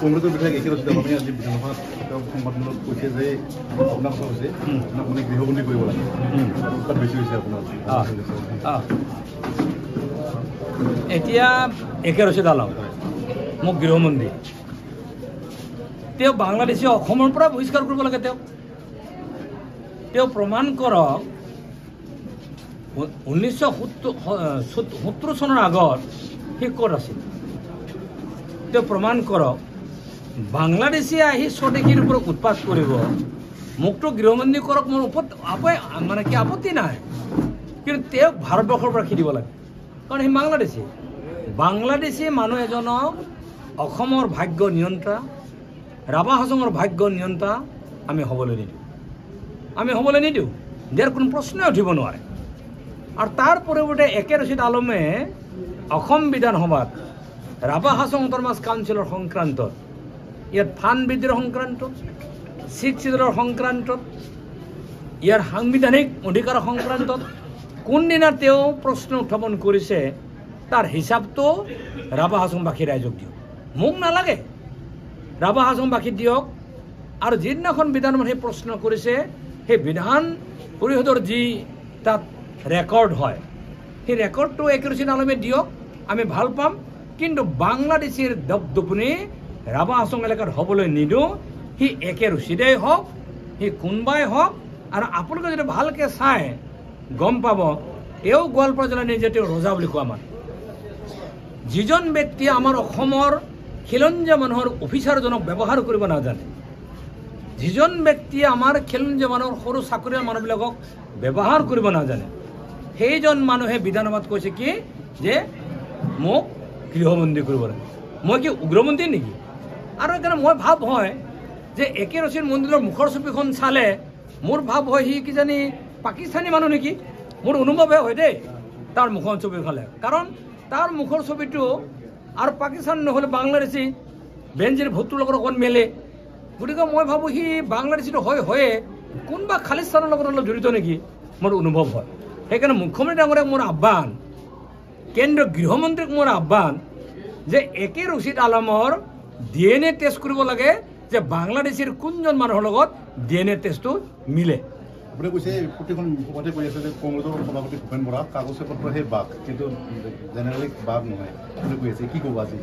কংগ্ৰেছৰ বিধায়ক একে ৰচিত আপুনি আজি বিধানসভাত সংবাদমূলক কৈছে যে আপোনাৰ কথা হৈছে আপোনাক মানে গৃহবন্দী কৰিব লাগে তাত বেছি হৈছে আপোনাৰ এতিয়া একে ৰচিত আলম মোক গৃহবন্দী তেওঁ বাংলাদেশী অসমৰ পৰা বহিষ্কাৰ কৰিব লাগে তেওঁ প্ৰমাণ কৰক 1970 চনৰ আগত সি ক'ত আছিল তেওঁ প্ৰমাণ কৰক বাংলাদেশী আহি স্বদেশীৰ ওপৰত উৎপাত কৰিব মোকতো গৃহবন্দী কৰক মোৰ ওপৰত মানে কি আপত্তি নাই কিন্তু তেওঁক ভাৰতবৰ্ষৰ পৰা খেদিব লাগে কাৰণ সি বাংলাদেশী মানুহ এজনক অসমৰ ভাগ্য নিয়ন্ত্ৰা ৰাভা হাছঙৰ ভাগ্য নিয়ন্ত্ৰা আমি হ'বলৈ নিদিওঁ ইয়াৰ কোনো প্ৰশ্নই উঠিব নোৱাৰে আৰু তাৰ পৰিৱৰ্তে একে ৰচিদ আলমে অসম বিধানসভাত ৰাভা হাছং অট'নমাছ কাউন্সিলৰ সংক্ৰান্তত ইয়াত ফাণ্ড বৃদ্ধিৰ সংক্ৰান্তত শিখ চিদলৰ সংক্ৰান্তত ইয়াৰ সাংবিধানিক অধিকাৰৰ সংক্ৰান্তত কোনদিনা তেওঁ প্ৰশ্ন উত্থাপন কৰিছে তাৰ হিচাপটো ৰাভা হাছংবাসী ৰাইজক দিয়ক মোক নালাগে ৰাভা হাছংবাসী দিয়ক আৰু যিদিনাখন বিধানসভাত সেই প্ৰশ্ন কৰিছে সেই বিধান পৰিষদৰ যি তাত ৰেকৰ্ড হয় সেই ৰেকৰ্ডটো একে ৰচিদ আলমে দিয়ক আমি ভাল পাম কিন্তু বাংলাদেশীৰ দপদপনি ৰাভা হাছং এলেকাত হ'বলৈ নিদিওঁ সি একে ৰচিদেই হওক সি কোনোবাই হওক আৰু আপোনালোকে যদি ভালকৈ চাই গম পাব তেওঁ গোৱালপাৰা জিলা নিজে তেওঁ ৰজা বুলি কোৱা মানুহ যিজন ব্যক্তিয়ে আমাৰ অসমৰ খিলঞ্জীয়া মানুহৰ অফিচাৰজনক ব্যৱহাৰ কৰিব নাজানে যিজন ব্যক্তিয়ে আমাৰ খিলঞ্জীয়া মানুহৰ সৰু চাকৰিয়াল মানুহবিলাকক ব্যৱহাৰ কৰিব নাজানে সেইজন মানুহে বিধানসভাত কৈছে কি যে মোক গৃহবন্দী কৰিব লাগে মই কি উগ্ৰপন্থী নেকি আৰু সেইকাৰণে মই ভাব হয় যে একে ৰচিদ মন্দিৰৰ মুখৰ ছবিখন চালে মোৰ ভাব হয় সি কিজানি পাকিস্তানী মানুহ নেকি মোৰ অনুভৱহে হয় দেই তাৰ মুখৰ ছবি চালে কাৰণ তাৰ মুখৰ ছবিটো আৰু পাকিস্তান নহ'লে বাংলাদেশী বেঞ্জিৰ ভোটটোৰ লগত অকণ মেলে গতিকে মই ভাবোঁ সি বাংলাদেশীটো হয়ে কোনোবা খালিস্তানৰ লগত অলপ জড়িত নেকি মোৰ অনুভৱ হয় সেইকাৰণে মুখ্যমন্ত্ৰী ডাঙৰীয়াক মোৰ আহ্বান কেন্দ্ৰীয় গৃহমন্ত্ৰীক মোৰ আহ্বান যে একে ৰচিদ আলমৰ DNA টেষ্ট কৰিব লাগে যে বাংলাদেশীৰ কোনজন মানুহৰ লগত DNA টেষ্টটো মিলে আপুনি কৈছে প্ৰতিখন মুখপাত্ৰে কৈ আছে যে কংগ্ৰেছৰ সভাপতি ভূপেন বৰা কাগজে পত্ৰহে বাঘ কিন্তু জেনেৰেলি বাঘ নহয় আপুনি কৈ আছে কি ক'ব আজি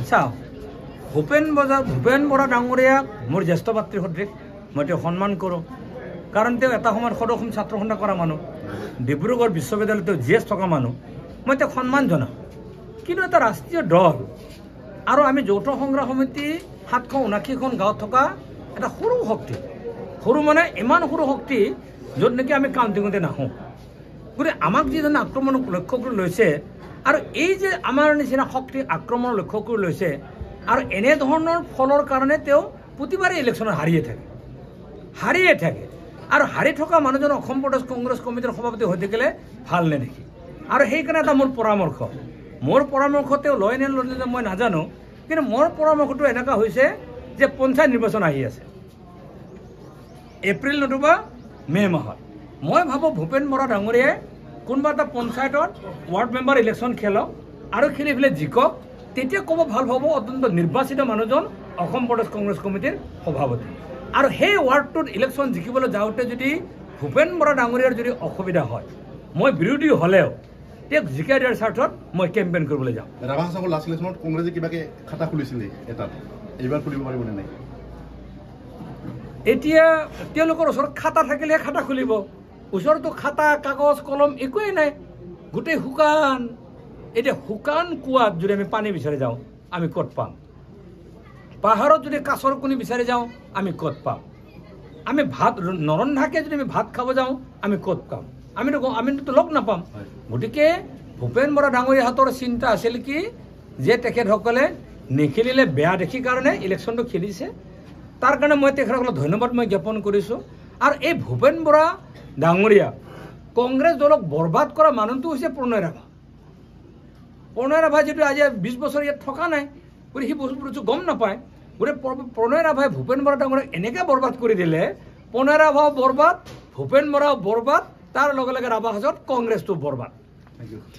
চাওক ভূপেন বৰা ডাঙৰীয়াক মোৰ জ্যেষ্ঠ ভাতৃ সদৃশ মই তেওঁক সন্মান কৰোঁ কাৰণ তেওঁ এটা সময়ত সদৌ অসম ছাত্ৰ সন্থা কৰা মানুহ ডিব্ৰুগড় বিশ্ববিদ্যালয়ত তেওঁ GS থকা মানুহ মই তেওঁক সন্মান জনাওঁ কিন্তু এটা ৰাষ্ট্ৰীয় দল আৰু আমি যৌথ সংগ্ৰাম সমিতি 779খন গাঁৱত থকা এটা সৰু শক্তি সৰু মানে ইমান সৰু শক্তি য'ত নেকি আমি কাউণ্টিঙতে নাহোঁ গতিকে আমাক যিজনে আক্ৰমণক লক্ষ্য কৰি লৈছে আৰু এই যে আমাৰ নিচিনা শক্তি আক্ৰমণৰ লক্ষ্য কৰি লৈছে আৰু এনেধৰণৰ ফলৰ কাৰণে তেওঁ প্ৰতিবাৰে ইলেকশ্যনত হাৰিয়ে থাকে আৰু হাৰি থকা মানুহজন অসম প্ৰদেশ কংগ্ৰেছ কমিটিৰ সভাপতি হৈ থাকিলে ভাল নেদেখি আৰু সেইকাৰণে এটা মোৰ পৰামৰ্শ তেওঁ লয় নে নলয় মই নাজানো কিন্তু মোৰ পৰামৰ্শটো এনেকুৱা হৈছে যে পঞ্চায়ত নিৰ্বাচন আহি আছে এপ্ৰিল নতুবা মে' মাহত মই ভাবোঁ ভূপেন বৰা ডাঙৰীয়াই কোনোবা এটা পঞ্চায়তত ৱাৰ্ড মেম্বাৰ ইলেকশ্যন খেলক আৰু খেলি পেলাই জিকক তেতিয়া ক'ব ভাল পাব অত্যন্ত নিৰ্বাচিত মানুহজন অসম প্ৰদেশ কংগ্ৰেছ কমিটিৰ সভাপতি আৰু সেই ৱাৰ্ডটোত ইলেকশ্যন জিকিবলৈ যাওঁতে যদি ভূপেন বৰা ডাঙৰীয়াৰ যদি অসুবিধা হয় মই বিৰোধী হ'লেও তেওঁক জিকাই দিয়াৰ স্বাৰ্থত মই কেম্পেইন কৰিবলৈ যাওঁ ৰাভা হাছঙৰ লাষ্ট ইলেকশ্যনত কংগ্ৰেছে কিবাকে খাতা খুলিছিলে এটাত এইবাৰ খুলিব পাৰিবনে নাই এতিয়া তেওঁলোকৰ ওচৰত খাতা থাকিলেহে খাতা খুলিব ওচৰতো খাতা কাগজ কলম একোৱেই নাই গোটেই শুকান এতিয়া শুকান কুৱাত যদি আমি পানী বিচাৰি যাওঁ আমি ক'ত পাম পাহাৰত যদি কাছৰ কণী বিচাৰি যাওঁ আমি ক'ত পাম আমি ভাত নৰন্ধাকৈ যদি আমি ভাত খাব যাওঁ আমি ক'ত পাম আমিতো লগ নাপাম গতিকে ভূপেন বৰা ডাঙৰীয়া হাতৰ চিন্তা আছিল কি যে তেখেতসকলে নেখেলিলে বেয়া দেখি কাৰণে ইলেকশ্যনটো খেলিছে তাৰ কাৰণে মই তেখেতসকলক ধন্যবাদ মই জ্ঞাপন কৰিছোঁ আৰু এই ভূপেন বৰা ডাঙৰীয়া কংগ্ৰেছ দলক বৰবাদ কৰা মানুহটো হৈছে প্ৰণয় ৰাভা যিটো আজি 20 বছৰ ইয়াত থকা নাই গতিকে সেই বস্তুটো গম নাপায় গতিকে প্ৰণয় ৰাভাই ভূপেন বৰা ডাঙৰীয়াক এনেকৈ বৰবাদ কৰি দিলে প্ৰণয় ৰাভাও বৰবাদ ভূপেন বৰাও বৰবাদ তাৰ লগে লগে ৰাভা হাজত কংগ্ৰেছটো বৰবাদ